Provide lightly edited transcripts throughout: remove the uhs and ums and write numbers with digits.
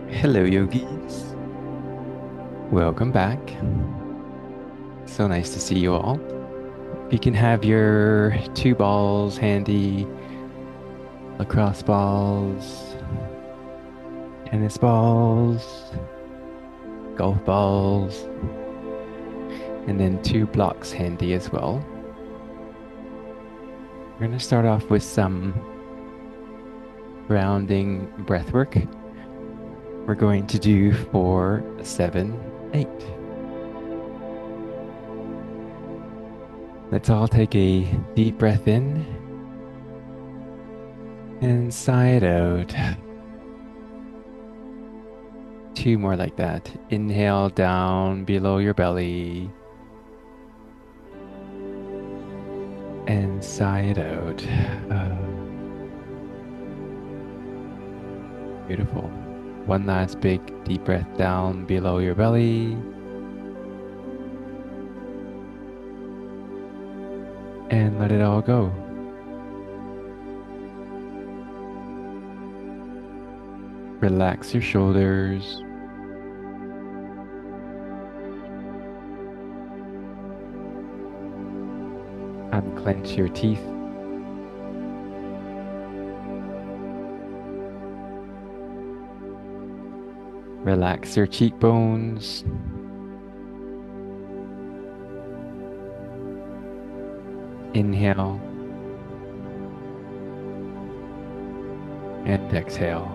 Hello, yogis. Welcome back. So nice to see you all. If you can have your two balls handy, lacrosse balls, tennis balls, golf balls, and then two blocks handy as well. We're going to start off with some grounding breath work. We're going to do 4, 7, 8. Let's all take a deep breath in and sigh it out. Two more like that. Inhale down below your belly and sigh it out. Uh, Beautiful. One last big deep breath down below your belly and let it all go. Relax your shoulders. Unclench your teeth. Relax your cheekbones. Inhale and exhale.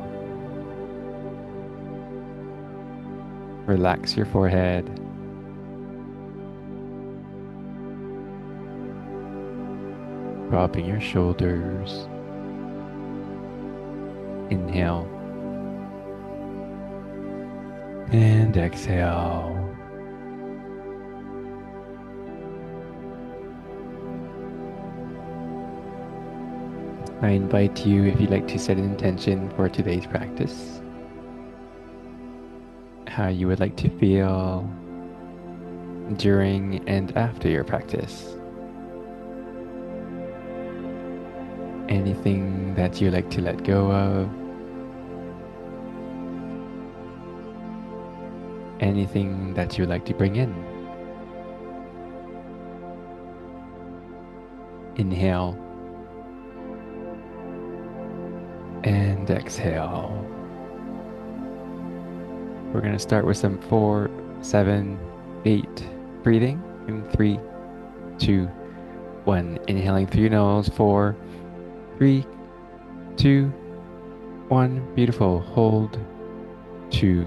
Relax your forehead. Dropping your shoulders. Inhale and exhale. I invite you, if you'd like to set an intention for today's practice, how you would like to feel during and after your practice. Anything that you like to let go of. Anything that you like to bring in. Inhale and exhale. We're going to start with some 4, 7, 8 breathing in 3, 2, 1. Inhaling through your nose. 4, 3, 2, 1. Beautiful. Hold. 2,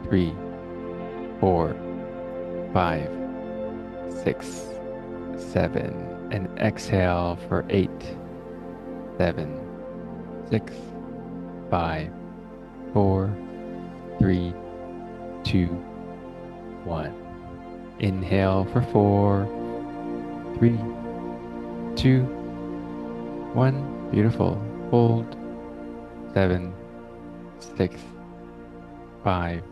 3, 4, 5, 6, 7. And exhale for 8, 7, 6, 5, 4, 3, 2, 1. Inhale for 4, 3, 2, 1. Beautiful. Hold. 7, 6, 5,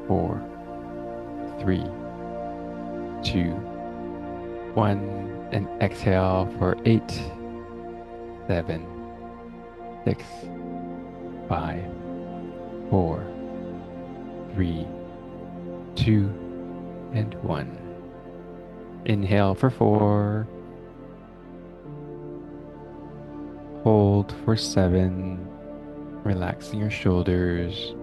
4, 3, 2, 1. And exhale for 8, 7, 6, 5, 4, 3, 2, and 1. Inhale for 4. Hold for 7. Relaxing your shoulders.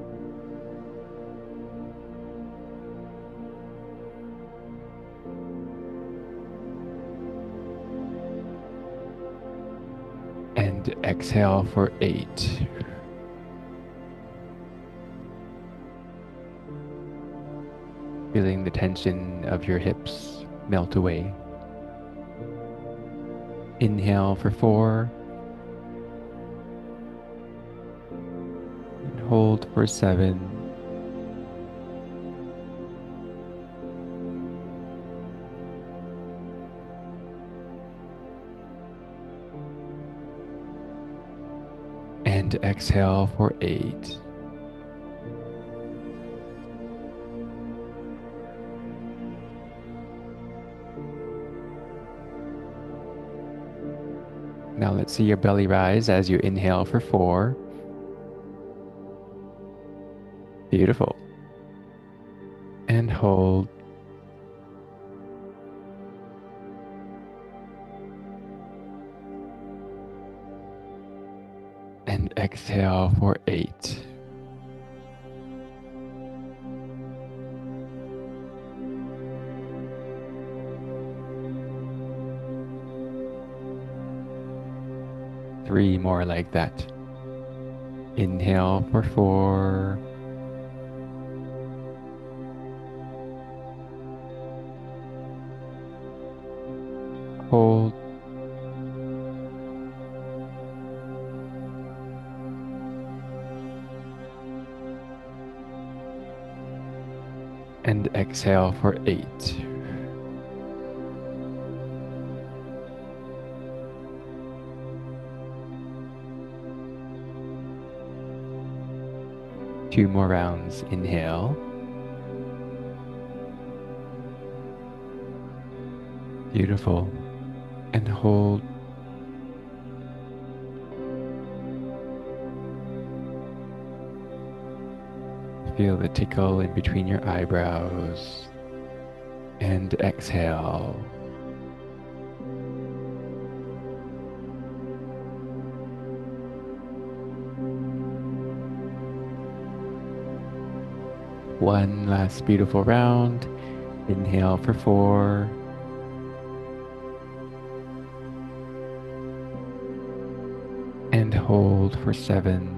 And exhale for 8. Feeling the tension of your hips melt away. Inhale for 4. And hold for 7. And exhale for 8. Now let's see your belly rise as you inhale for 4. Beautiful. And hold. And exhale for 8. Three more like that. Inhale for 4. Hold. And exhale for 8. Two more rounds. Inhale. Beautiful. And hold. Feel the tickle in between your eyebrows. And exhale. One last beautiful round. Inhale for 4. And hold for 7.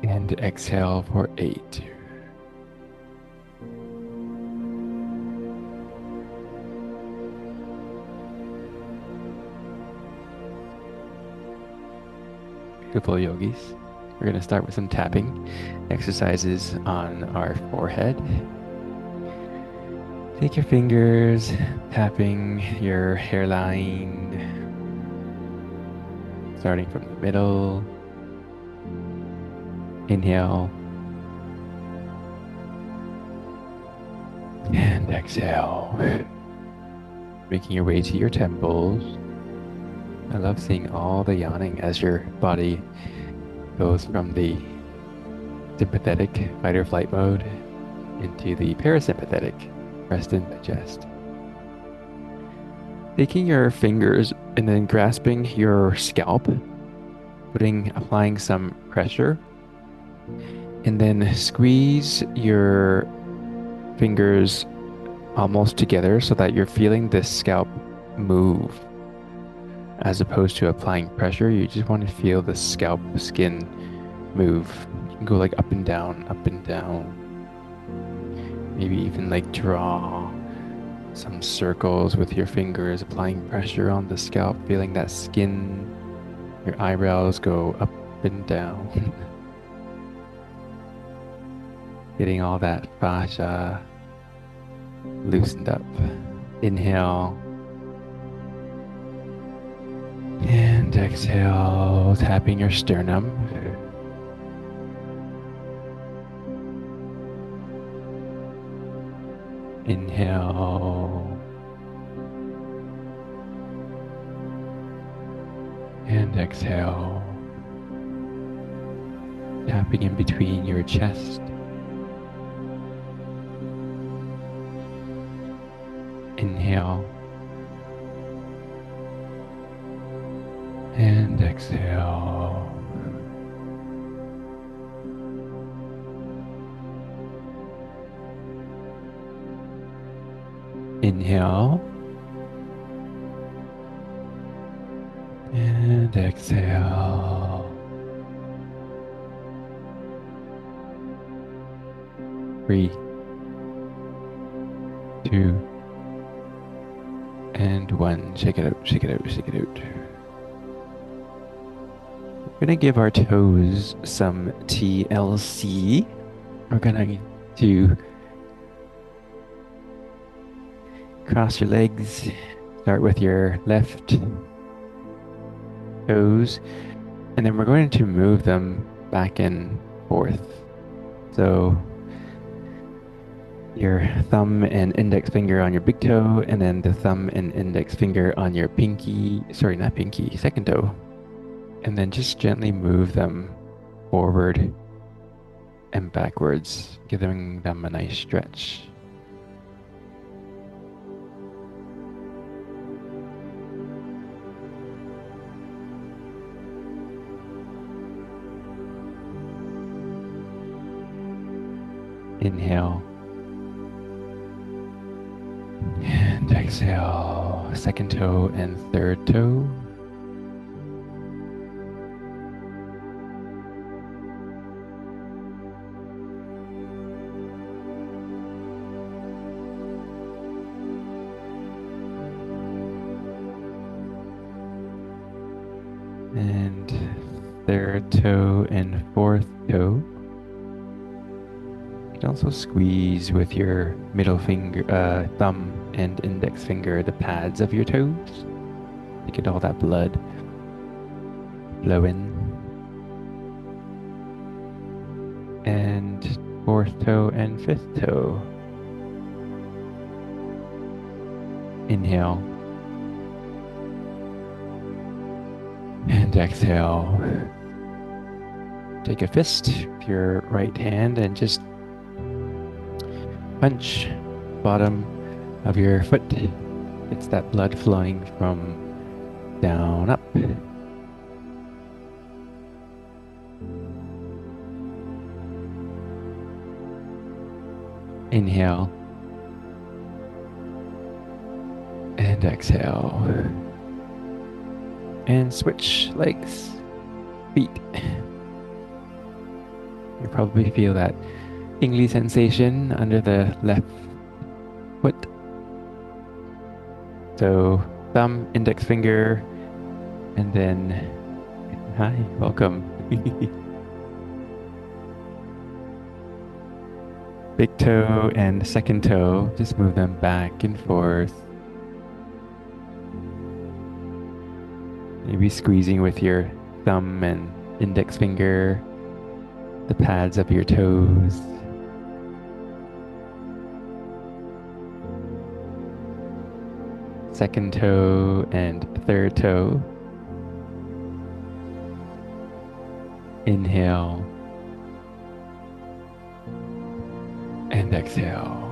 And exhale for 8. Beautiful, yogis. We're going to start with some tapping exercises on our forehead. Take your fingers, tapping your hairline, starting from the middle. Inhale. And exhale. Making your way to your temples. I love seeing all the yawning as your body goes from the sympathetic fight or flight mode into the parasympathetic rest and digest. Taking your fingers and then grasping your scalp, applying some pressure, and then squeeze your fingers almost together so that you're feeling the scalp move. As opposed to applying pressure, you just want to feel the scalp skin move. You can go like up and down, up and down. Maybe even like draw some circles with your fingers, applying pressure on the scalp, feeling that skin, your eyebrows go up and down. Getting all that fascia loosened up. Inhale. And exhale, tapping your sternum. Inhale. And exhale. Tapping in between your chest. Inhale. And exhale. Inhale. And exhale. 3, 2, and 1. Shake it out, shake it out, shake it out. We're gonna give our toes some TLC. We're gonna do cross your legs. Start with your left toes, and then we're going to move them back and forth. So your thumb and index finger on your big toe, and then the thumb and index finger on your pinky, sorry, not pinky, second toe. And then just gently move them forward and backwards, giving them a nice stretch. Inhale. And exhale, second toe and third toe. And third toe and fourth toe. You can also squeeze with your middle finger, thumb and index finger, the pads of your toes to get all that blood flowing. And fourth toe and fifth toe. Inhale. And exhale. Take a fist with your right hand and just punch bottom of your foot. It's that blood flowing from down up. Inhale. And exhale. And switch legs, feet. You probably feel that tingly sensation under the left foot. So thumb, index finger, and then, hi, welcome. Big toe and second toe, just move them back and forth. Maybe squeezing with your thumb and index finger, the pads of your toes. Second toe and third toe. Inhale. And exhale.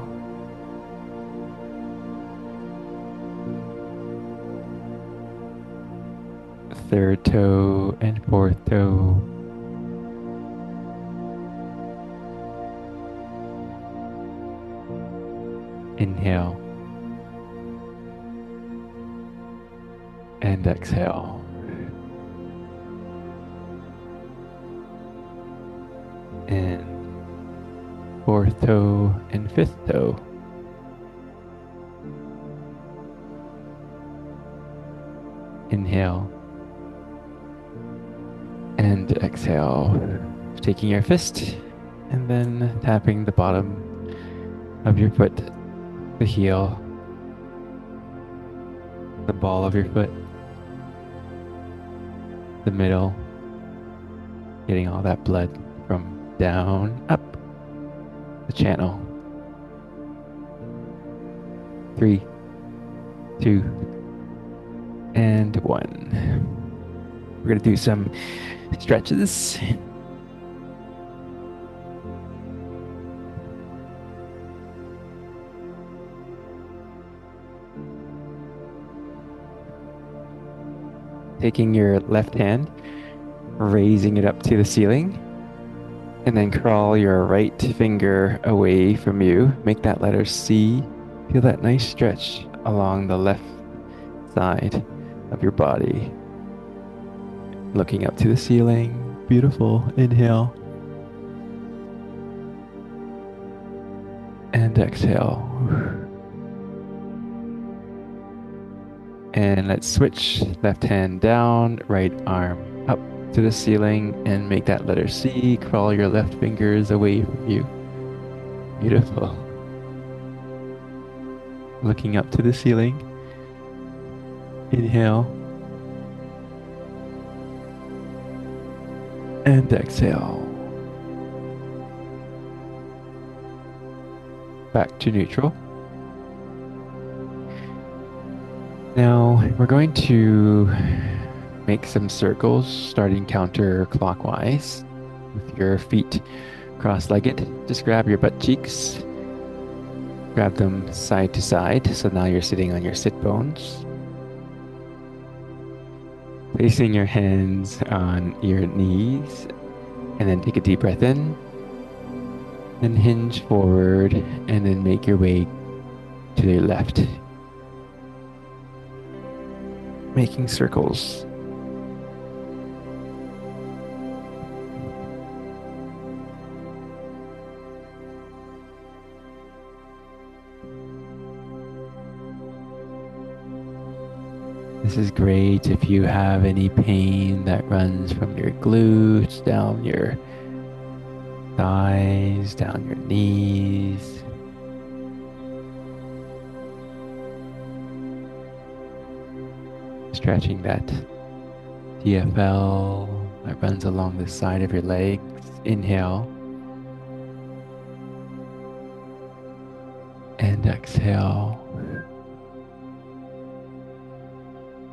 Third toe and fourth toe. Inhale. And exhale. And fourth toe and fifth toe. Inhale. And exhale. Taking your fist and then tapping the bottom of your foot, the heel, the ball of your foot, the middle, getting all that blood from down up the channel. 3, 2, and 1. We're gonna do some stretches. Taking your left hand, raising it up to the ceiling, and then crawl your right finger away from you. Make that letter C. Feel that nice stretch along the left side of your body. Looking up to the ceiling. Beautiful. Inhale. And exhale. And let's switch. Left hand down, right arm up to the ceiling, and make that letter C. Crawl your left fingers away from you. Beautiful. Looking up to the ceiling. Inhale. And exhale. back to neutral. Now we're going to make some circles starting counterclockwise with your feet cross-legged. Just grab your butt cheeks, grab them side to side. So now you're sitting on your sit bones. Placing your hands on your knees, and then take a deep breath in. Then hinge forward, and then make your way to your left. Making circles. This is great if you have any pain that runs from your glutes, down your thighs, down your knees. Stretching that TFL that runs along the side of your legs. Inhale. And exhale.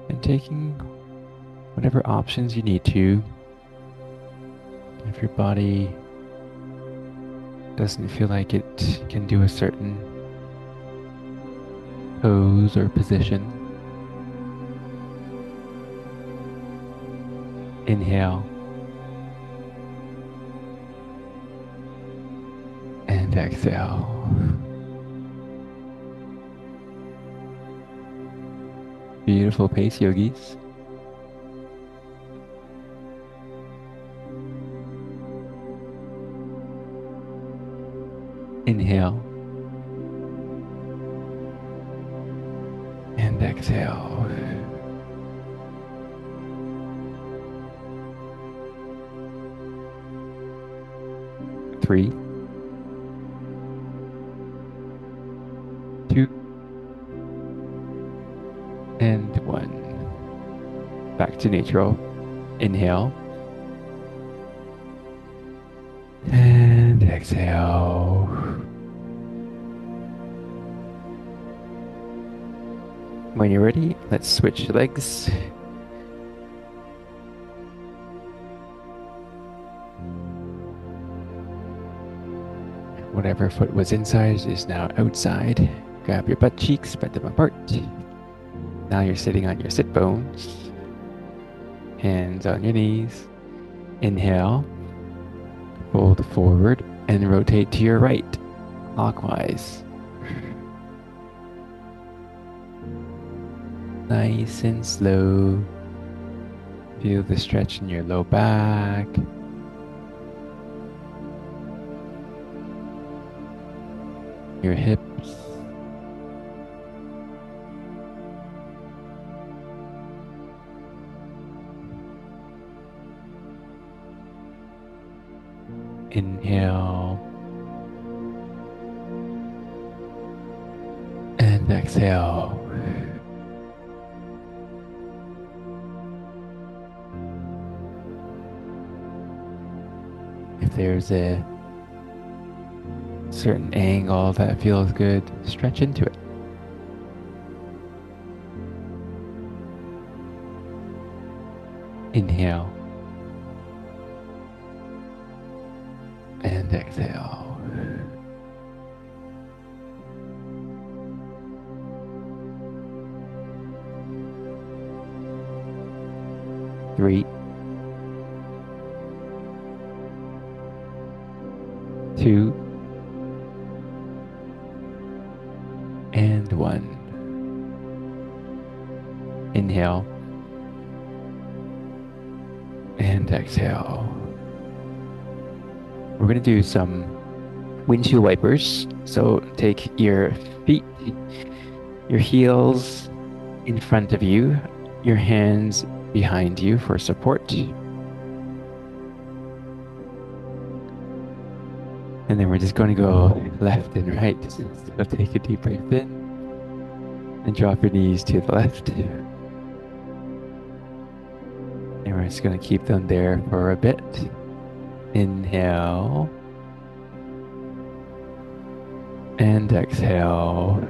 And taking whatever options you need to. If your body doesn't feel like it can do a certain pose or position, inhale and exhale. Beautiful pace, yogis. Inhale and exhale. Three, two, and one. Back to neutral. Inhale and exhale. When you're ready, let's switch legs. Whatever foot was inside is now outside. Grab your butt cheeks, spread them apart. Now you're sitting on your sit bones. Hands on your knees. Inhale. Fold forward and rotate to your right, clockwise. Nice and slow. Feel the stretch in your low back. Your hips. Inhale and exhale. If there's a certain angle that feels good, stretch into it. Inhale and exhale. Three, two, and one. Inhale and exhale. We're going to do some windshield wipers. So take your feet, your heels in front of you, your hands behind you for support. And then we're just going to go left and right. So take a deep breath in and drop your knees to the left. And we're just going to keep them there for a bit. Inhale. And exhale.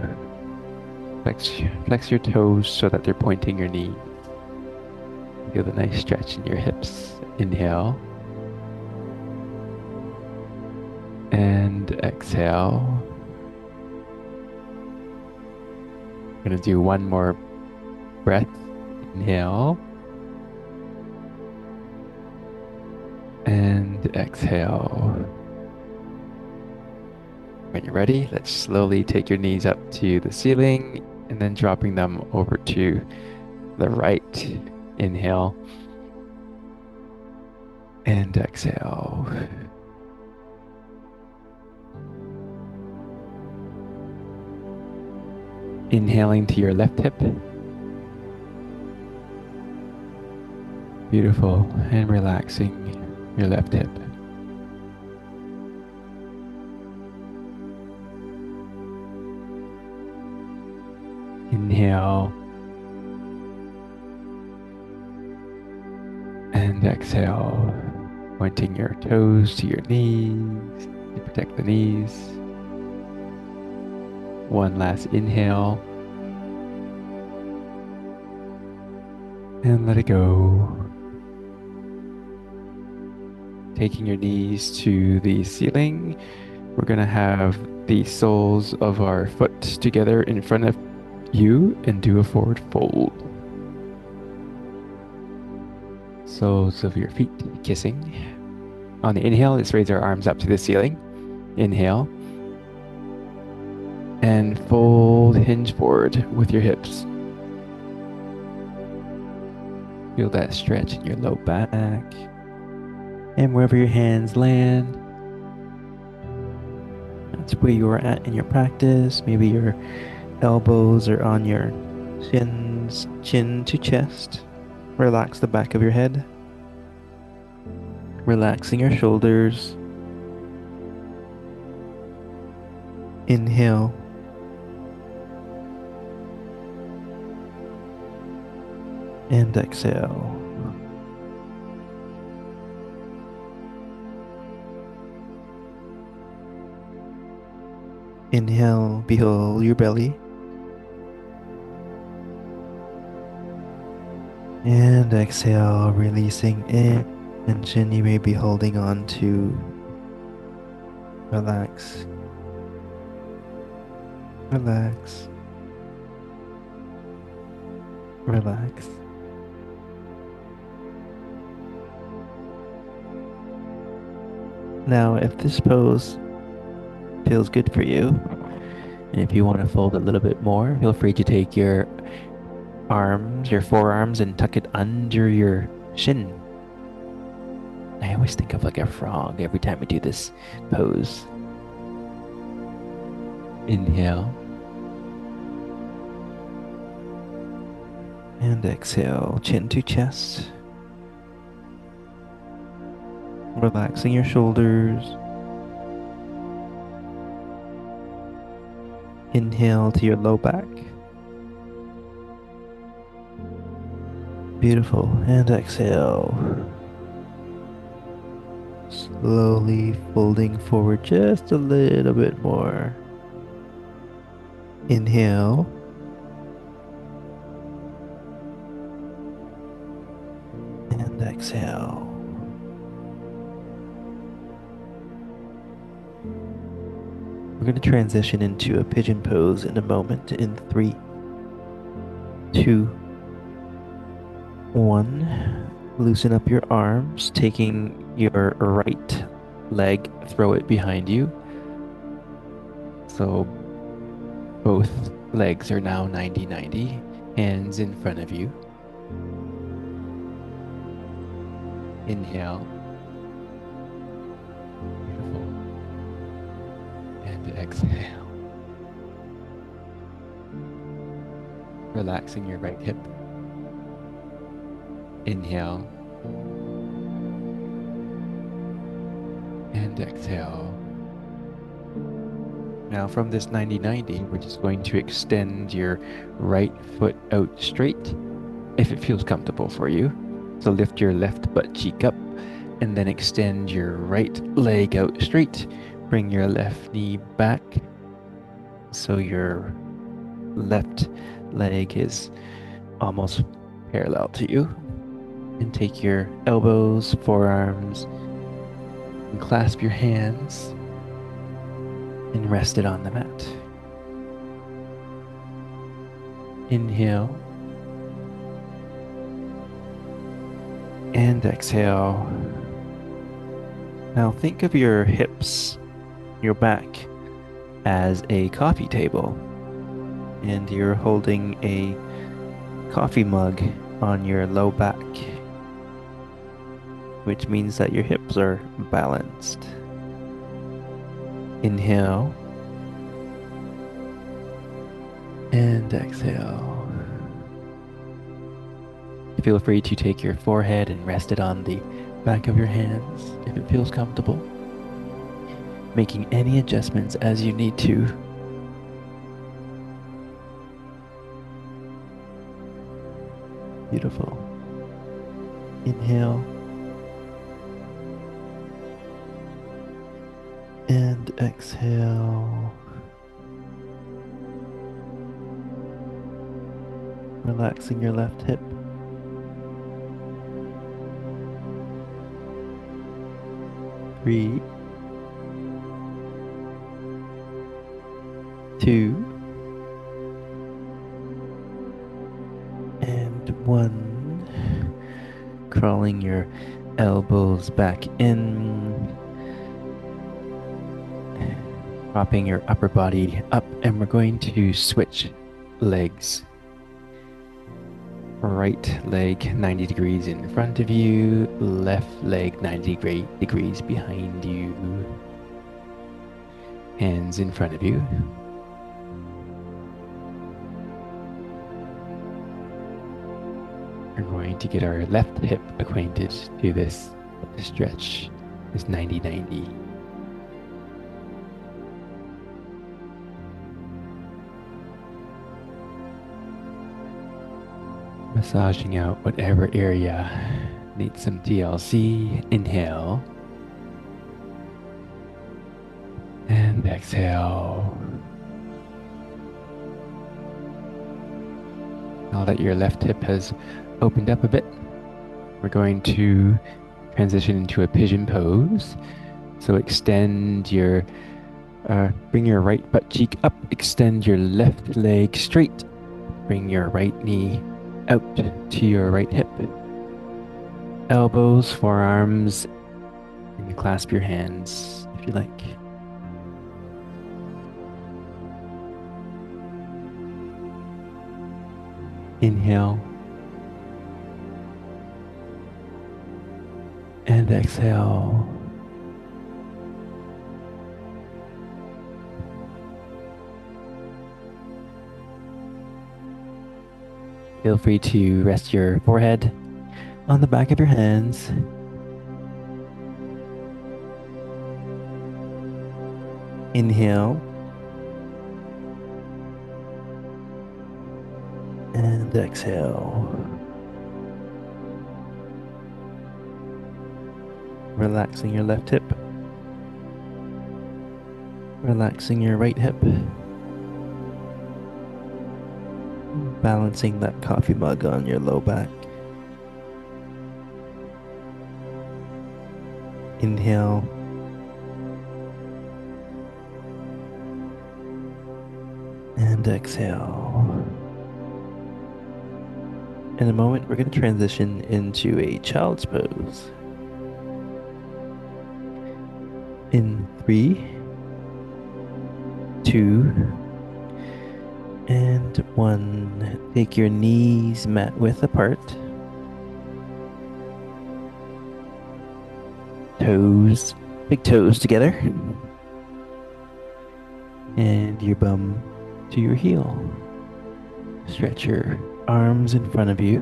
Flex your toes so that they're pointing your knee. Feel the nice stretch in your hips. Inhale. And exhale. I'm going to do one more breath. Inhale. And exhale. When you're ready, let's slowly take your knees up to the ceiling and then dropping them over to the right. Inhale. And exhale. Inhaling to your left hip. Beautiful. And relaxing your left hip. Inhale. And exhale. Pointing your toes to your knees to protect the knees. One last inhale. And let it go. Taking your knees to the ceiling. We're going to have the soles of our foot together in front of you and do a forward fold. Soles of your feet kissing. On the inhale, let's raise our arms up to the ceiling. Inhale. And fold, hinge forward with your hips. Feel that stretch in your low back. And wherever your hands land, that's where you are at in your practice. Maybe your elbows are on your shins, chin to chest. Relax the back of your head. Relaxing your shoulders. Inhale. And exhale. Inhale, behold your belly. And exhale, releasing any tension you may be holding on to. Relax. Relax. Relax. Now, if this pose feels good for you, and if you want to fold a little bit more, feel free to take your arms, your forearms, and tuck it under your shin. I always think of like a frog every time we do this pose. Inhale. And exhale, chin to chest. Relaxing your shoulders. Inhale to your low back. Beautiful. And exhale. Slowly folding forward just a little bit more. Inhale. And exhale. We're going to transition into a pigeon pose in a moment in 3, 2, 1. Loosen up your arms, taking your right leg, throw it behind you. So both legs are now 90-90, hands in front of you. Inhale. Beautiful. And exhale. Relaxing your right hip. Inhale. And exhale. Now from this 90-90, we're just going to extend your right foot out straight if it feels comfortable for you. So lift your left butt cheek up and then extend your right leg out straight. Bring your left knee back so your left leg is almost parallel to you. And take your elbows, forearms, and clasp your hands and rest it on the mat. Inhale and exhale. Now think of your hips, your back, as a coffee table, and you're holding a coffee mug on your low back, which means that your hips are balanced. Inhale and exhale. Feel free to take your forehead and rest it on the back of your hands if it feels comfortable, making any adjustments as you need to. Beautiful. Inhale and exhale. Relaxing your left hip. 3, 2, and 1. Crawling your elbows back in, propping your upper body up, and we're going to switch legs. Right leg 90 degrees in front of you, left leg 90 degrees behind you, hands in front of you. We're going to get our left hip acquainted to this stretch, this 90-90. Massaging out whatever area needs some TLC. Inhale. And exhale. Now that your left hip has opened up a bit, we're going to transition into a pigeon pose. So extend your, bring your right butt cheek up, extend your left leg straight, bring your right knee out to your right hip. Elbows, forearms, and clasp your hands if you like. Inhale and exhale. Feel free to rest your forehead on the back of your hands. Inhale and exhale. Relaxing your left hip. Relaxing your right hip. Balancing that coffee mug on your low back. Inhale. And exhale. In a moment, we're going to transition into a child's pose. In 3, 2, and 1. Take your knees mat width apart. Toes, big toes together. And your bum to your heel. Stretch your arms in front of you.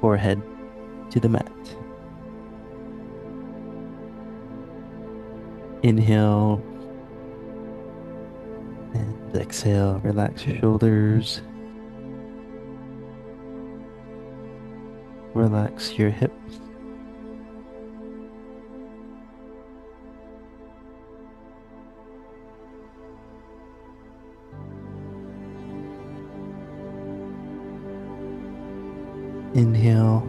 Forehead to the mat. Inhale and exhale. Relax your shoulders. Relax your hips. Inhale.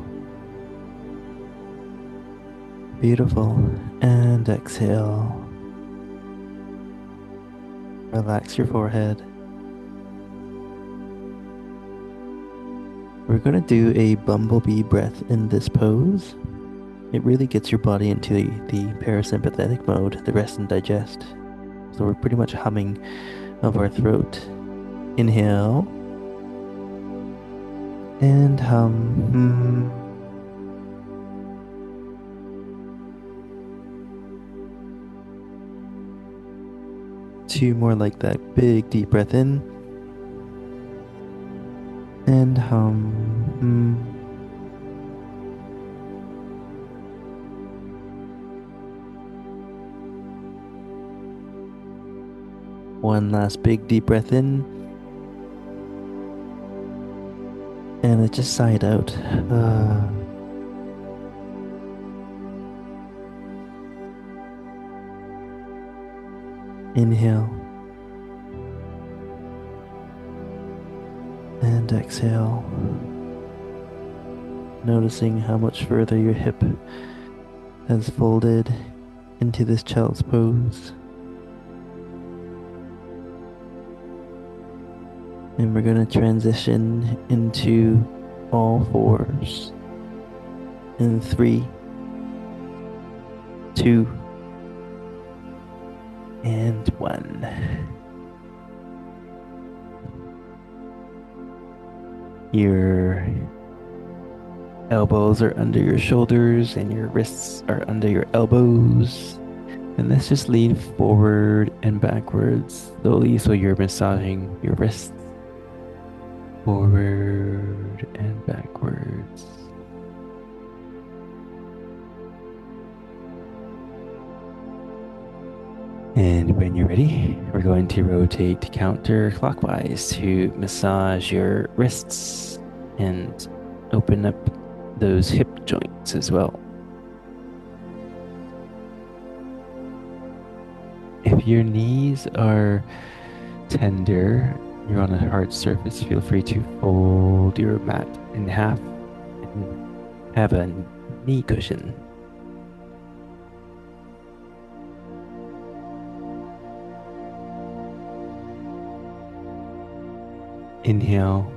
Beautiful. And exhale. Relax your forehead. We're going to do a bumblebee breath in this pose. It really gets your body into the parasympathetic mode, the rest and digest. So we're pretty much humming of our throat. Inhale and hum. Two more like that. Big deep breath in and hum. One last big deep breath in and it just sighed out. Inhale and exhale. Noticing how much further your hip has folded into this child's pose. And we're going to transition into all fours in 3, 2, and 1. Your elbows are under your shoulders and your wrists are under your elbows. And let's just lean forward and backwards slowly so you're massaging your wrists forward and backwards. And when you're ready, we're going to rotate counterclockwise to massage your wrists and open up those hip joints as well. If your knees are tender, you're on a hard surface, feel free to fold your mat in half and have a knee cushion. Inhale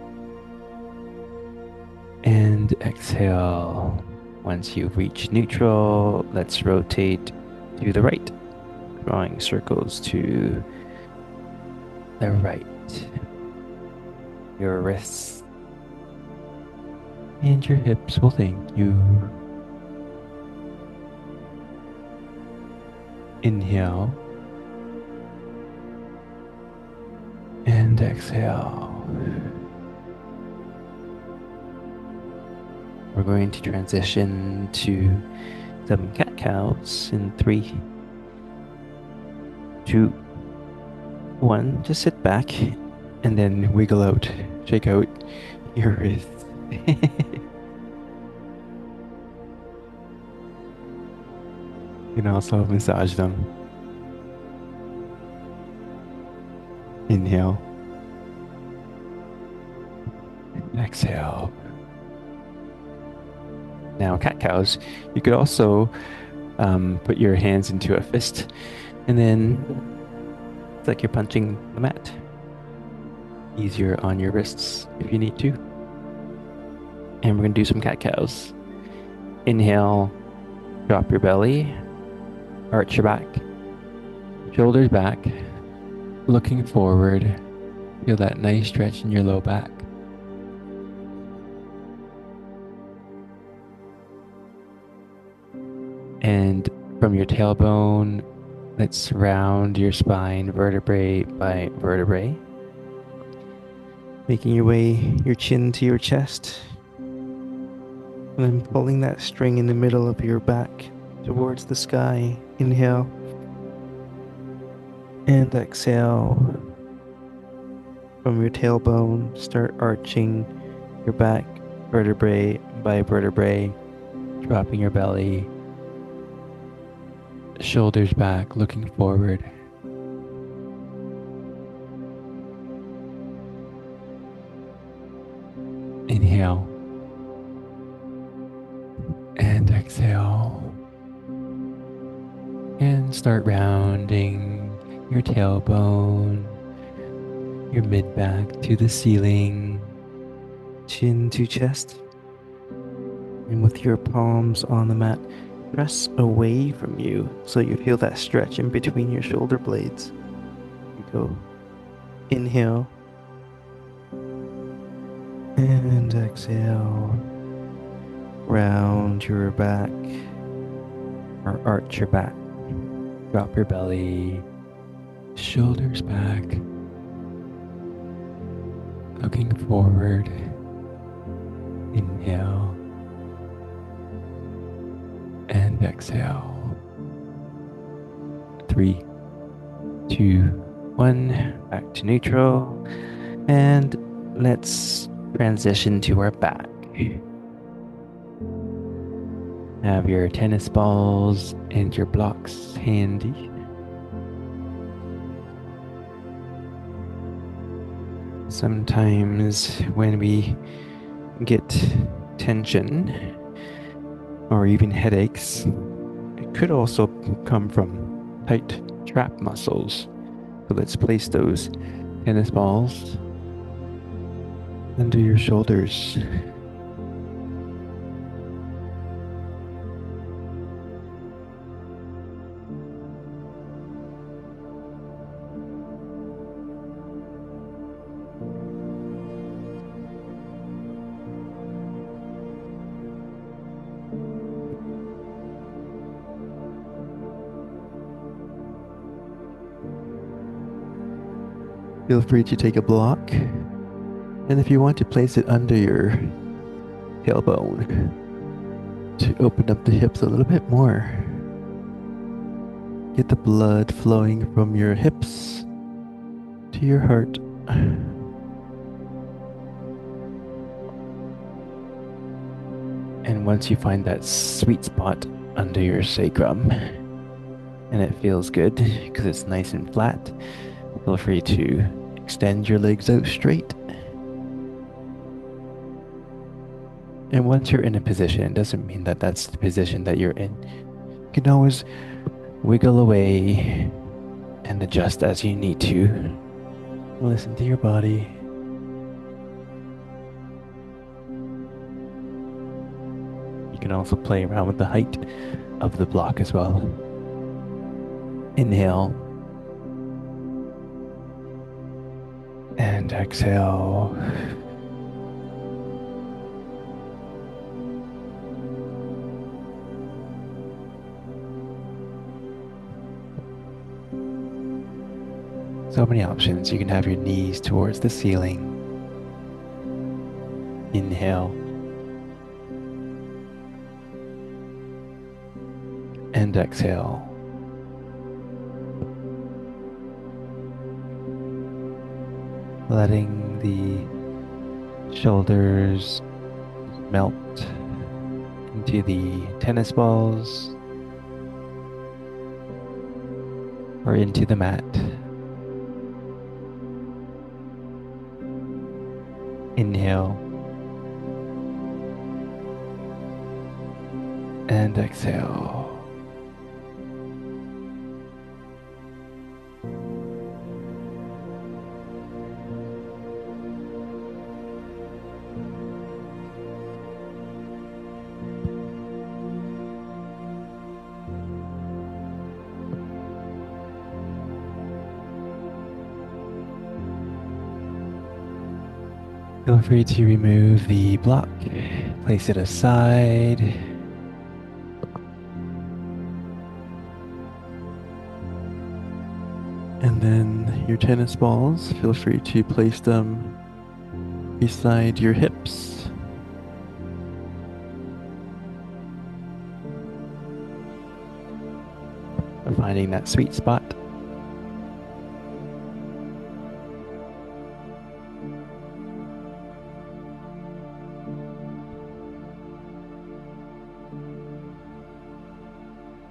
and exhale. Once you've reached neutral, let's rotate to the right, drawing circles to the right. Your wrists and your hips will thank you. Inhale and exhale. We're going to transition to some cat cows in 3, 2, 1. Just sit back and then wiggle out, shake out your wrists. You can also massage them. Inhale. Exhale. Now, cat cows, you could also put your hands into a fist and then it's like you're punching the mat. Easier on your wrists if you need to. And we're going to do some cat cows. Inhale, drop your belly, arch your back, shoulders back, looking forward. Feel that nice stretch in your low back. And from your tailbone, let's round your spine vertebrae by vertebrae, making your way your chin to your chest, and then pulling that string in the middle of your back towards the sky. Inhale and exhale. From your tailbone, start arching your back vertebrae by vertebrae, dropping your belly, shoulders back, looking forward. Inhale start rounding your tailbone, your mid back to the ceiling, chin to chest. And with your palms on the mat, press away from you so you feel that stretch in between your shoulder blades. You go inhale and exhale. Round your back or arch your back. Drop your belly, shoulders back, looking forward. Inhale and exhale. 3, 2, 1. Back to neutral. And let's transition to our back. Have your tennis balls and your blocks handy. Sometimes when we get tension or even headaches, it could also come from tight trap muscles. So let's place those tennis balls under your shoulders. Feel free to take a block, and if you want to place it under your tailbone to open up the hips a little bit more. Get the blood flowing from your hips to your heart. And once you find that sweet spot under your sacrum, and it feels good because it's nice and flat, feel free to extend your legs out straight. And once you're in a position, it doesn't mean that that's the position that you're in. You can always wiggle away and adjust as you need to. Listen to your body. You can also play around with the height of the block as well. Inhale. And exhale. So many options. You can have your knees towards the ceiling. Inhale. And exhale. Letting the shoulders melt into the tennis balls or into the mat. Inhale and exhale. Feel free to remove the block, place it aside. And then your tennis balls, feel free to place them beside your hips. Finding that sweet spot.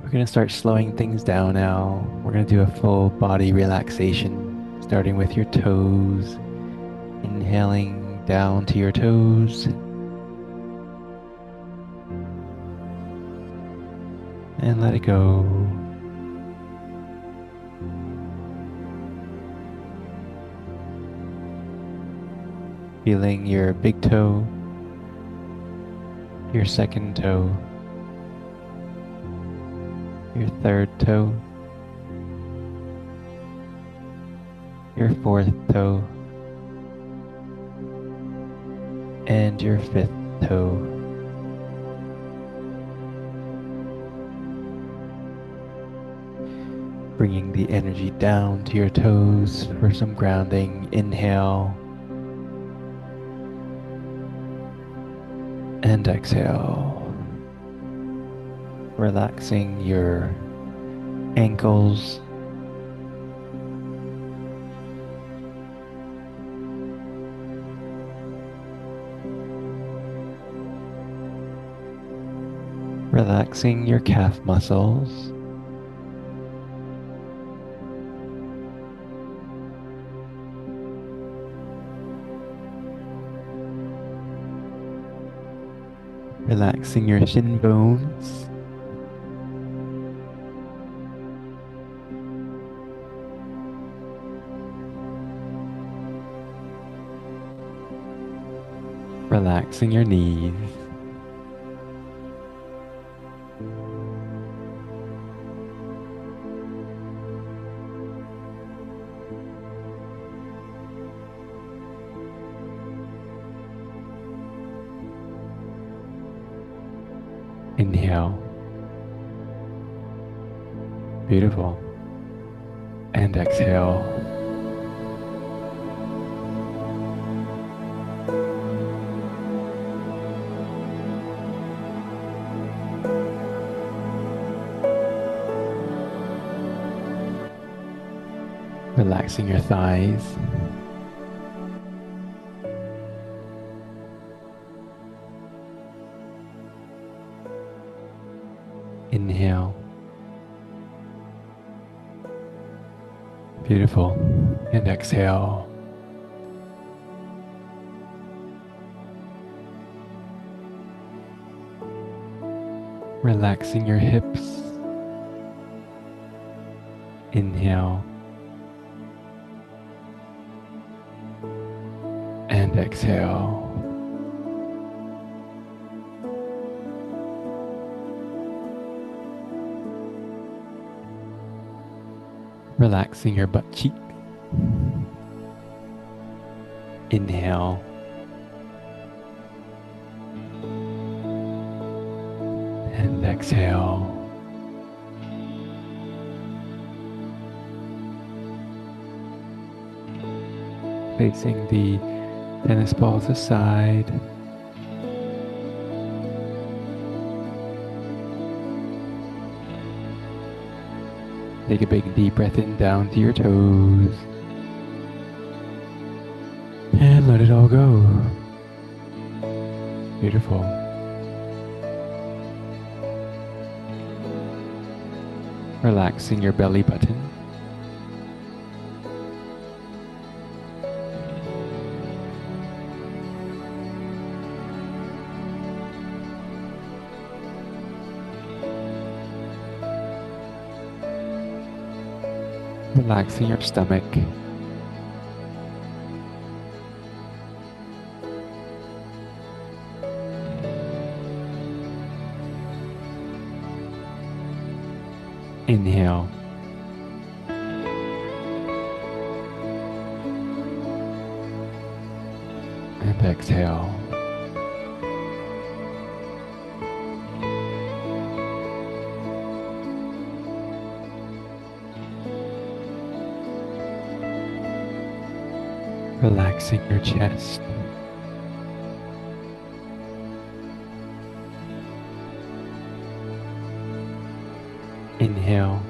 We're going to start slowing things down now. We're going to do a full body relaxation, starting with your toes. Inhaling down to your toes. And let it go. Feeling your big toe, your second toe, your third toe, your fourth toe, and your fifth toe. Bringing the energy down to your toes for some grounding. Inhale and exhale. Relaxing your ankles, relaxing your calf muscles, relaxing your shin bones, relaxing your knees. Inhale. Beautiful. And exhale. Relaxing your thighs. Inhale. Beautiful. And exhale. Relaxing your hips. Inhale. And exhale. Relaxing your butt cheek. Inhale. And exhale. Placing the tennis balls aside. Take a big deep breath in down to your toes. And let it all go. Beautiful. Relaxing your belly button. Relaxing your stomach. Inhale. And exhale. Relaxing your chest. Inhale.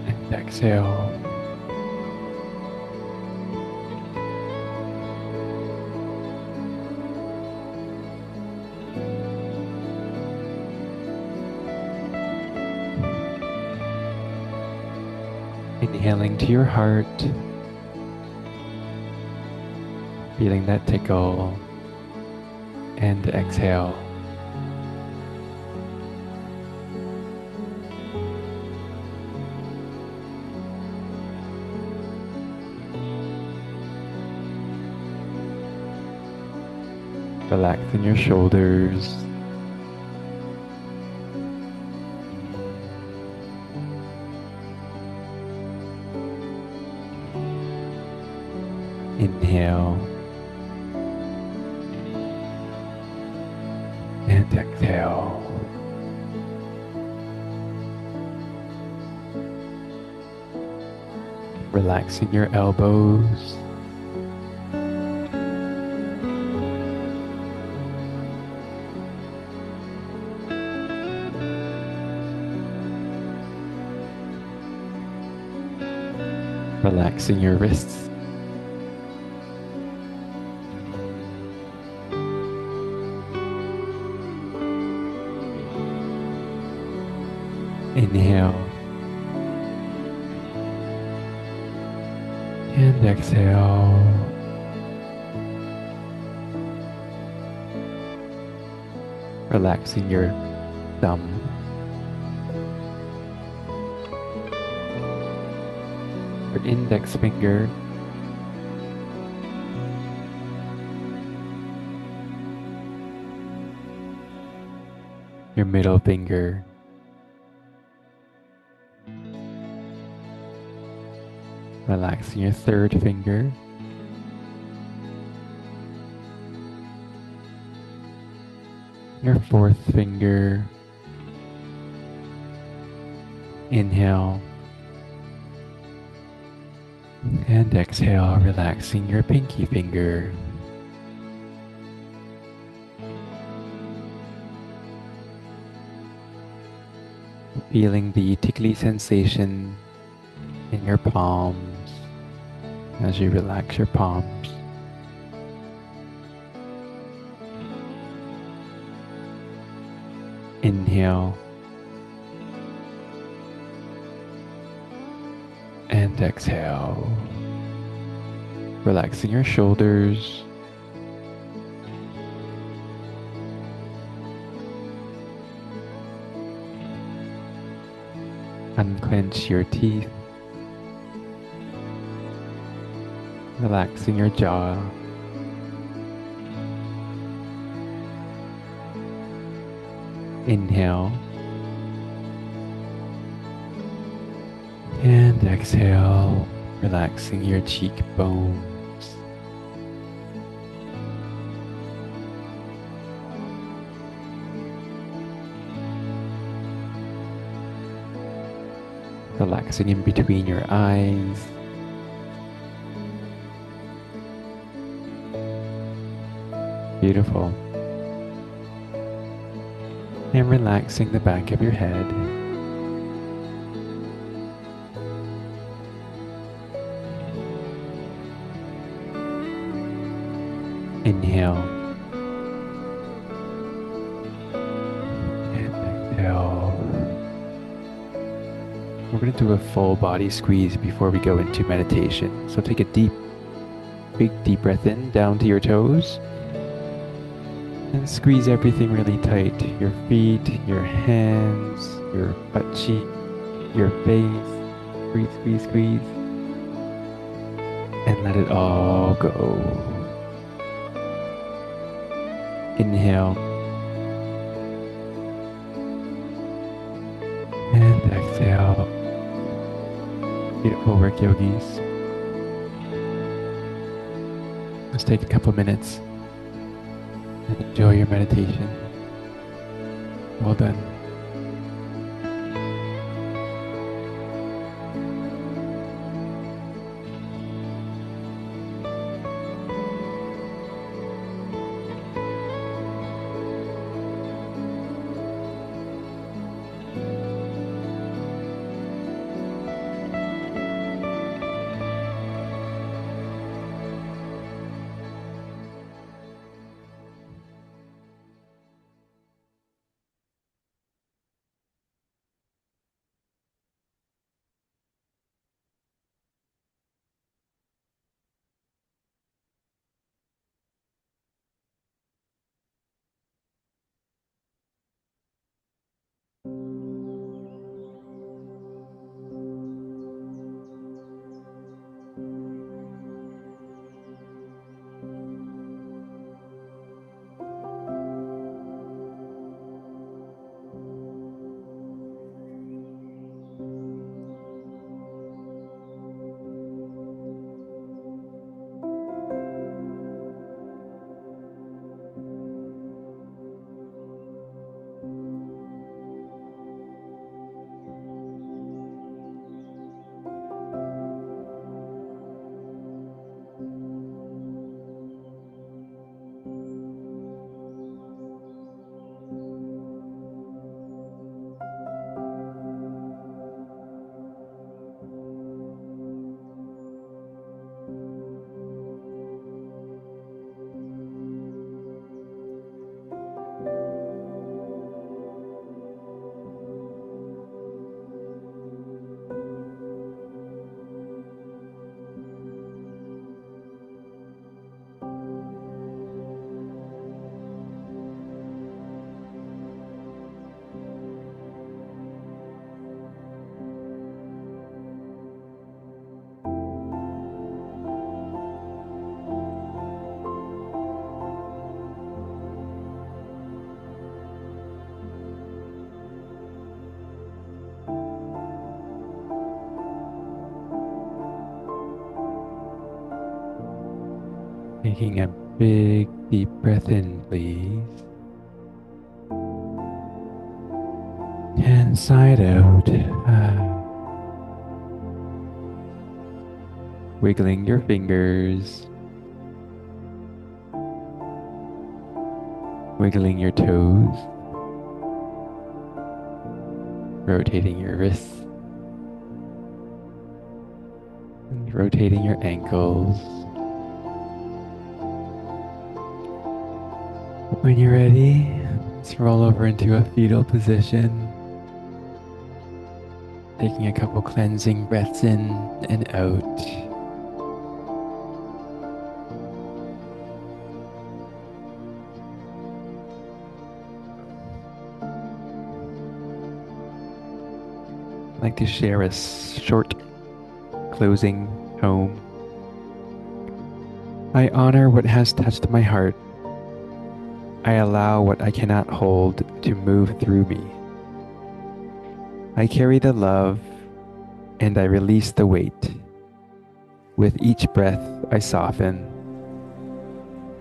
And exhale. Inhaling to your heart, feeling that tickle, and exhale. Relaxing your shoulders. Inhale and exhale. Relaxing your elbows. Relaxing your wrists. Inhale and exhale. Relaxing your thumb, your index finger, your middle finger, relaxing your third finger, your fourth finger. Inhale and exhale, relaxing your pinky finger. Feeling the tickly sensation in your palms as you relax your palms. Inhale and exhale, relaxing your shoulders. Unclench your teeth, relaxing your jaw. Inhale and exhale, relaxing your cheekbones. Relaxing in between your eyes. Beautiful. And relaxing the back of your head. Inhale and exhale. We're going to do a full body squeeze before we go into meditation. So take a big deep breath in down to your toes. And squeeze everything really tight. Your feet, your hands, your butt cheek, your face. Squeeze, squeeze, squeeze. And let it all go. Inhale. And exhale. Beautiful work, yogis. Let's take a couple minutes and enjoy your meditation. Well done. Taking a big deep breath in, please. And sigh out. Wiggling your fingers, wiggling your toes, rotating your wrists, and rotating your ankles. When you're ready, let's roll over into a fetal position. Taking a couple cleansing breaths in and out. I'd like to share a short closing poem. I honor what has touched my heart. I allow what I cannot hold to move through me. I carry the love and I release the weight. With each breath, I soften.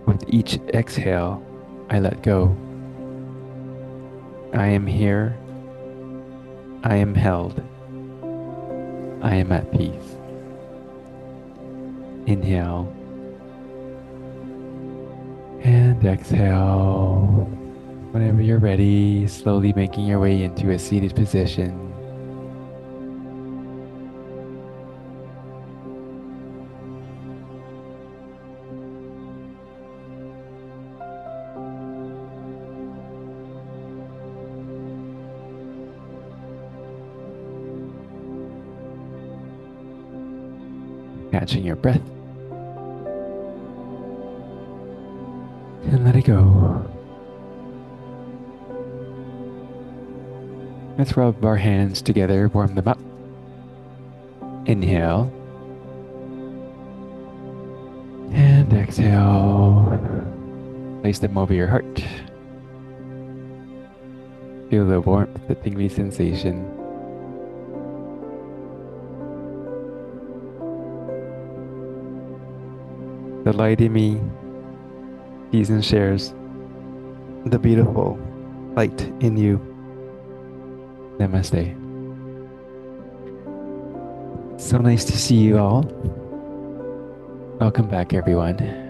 With each exhale, I let go. I am here. I am held. I am at peace. Inhale. And exhale. Whenever you're ready, slowly making your way into a seated position. Catching your breath. And let it go. Let's rub our hands together, warm them up. Inhale. And exhale. Place them over your heart. Feel the warmth, the tingly sensation. The light in me sees and shares the beautiful light in you. Namaste. So nice to see you all. Welcome back, everyone.